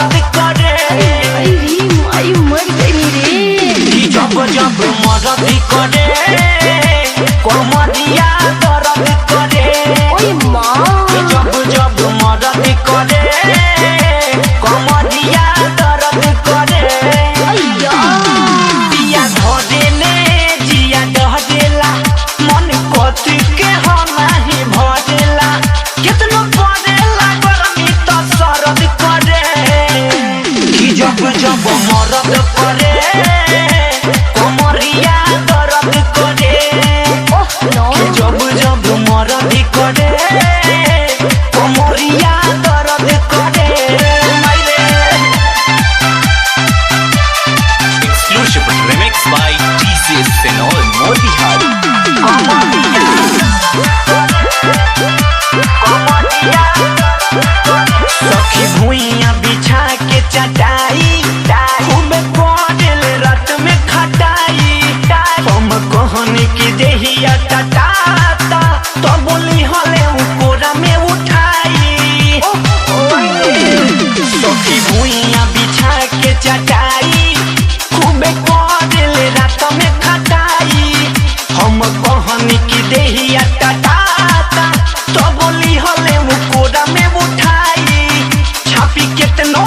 मरद करे आई मर गई रे। जब जब मरद करे कमरिया दर्द करे। ओए माँ जब जब मरद करे कमरिया दर्द करे। जिया धरेले जिया डहरेला मन कथी के हो नहीं भरेला। कितना पड़ेला गर्मी तो सरद करे। जब जब मरद करे कमरिया दर्द करे। जब जब मरद करे कमरिया दर्द करे। Exclusive remix by TCS Senol Motihari. सखी भुइया बिछा के चटाई खूब पड़ल रात में खटाई। हम कहने की देहिया टटाता तो बोली हले कोरा में उठाई। सखी भुइया बिछा के चटाई खूब पड़ल रात में खटाई। हम कहने की देहिया टटाता तो बोली हले कोरा में उठाई। छापी कितनो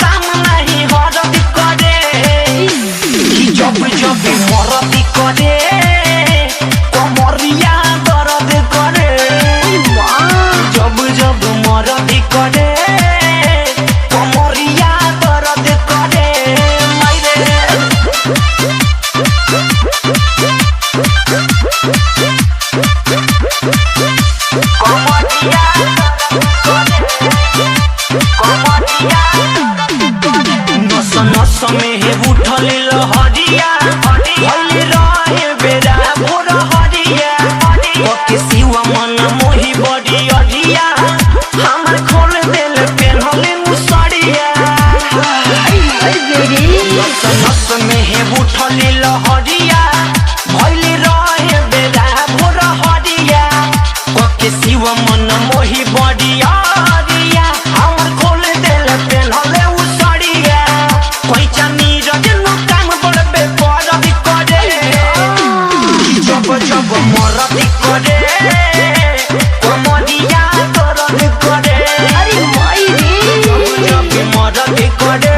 काम नहीं हरद करे। जब जब मरद करे कमरिया दर्द करे। जब जब मरद करे कमरिया दर्द करे। कमरिया नस नस में है उठल लहरिया भइल रहे बेरा भोर हरिया। के सिवा मन मोही बड़ी अरिया हमर खोल देल पेन्हले मुसरिया। नस नस में है उठल लहरिया भइल रहे बेरा भोर हरिया। के सिवा मन मोही बड़ी अरिया हमर खोल देल पेन्हले मुसरिया। कोई चानी रजनु काम बड़बे परद करे। जब जब मरद करे कमरिया दर्द करे। अरे माई रे। जब जब मरद करे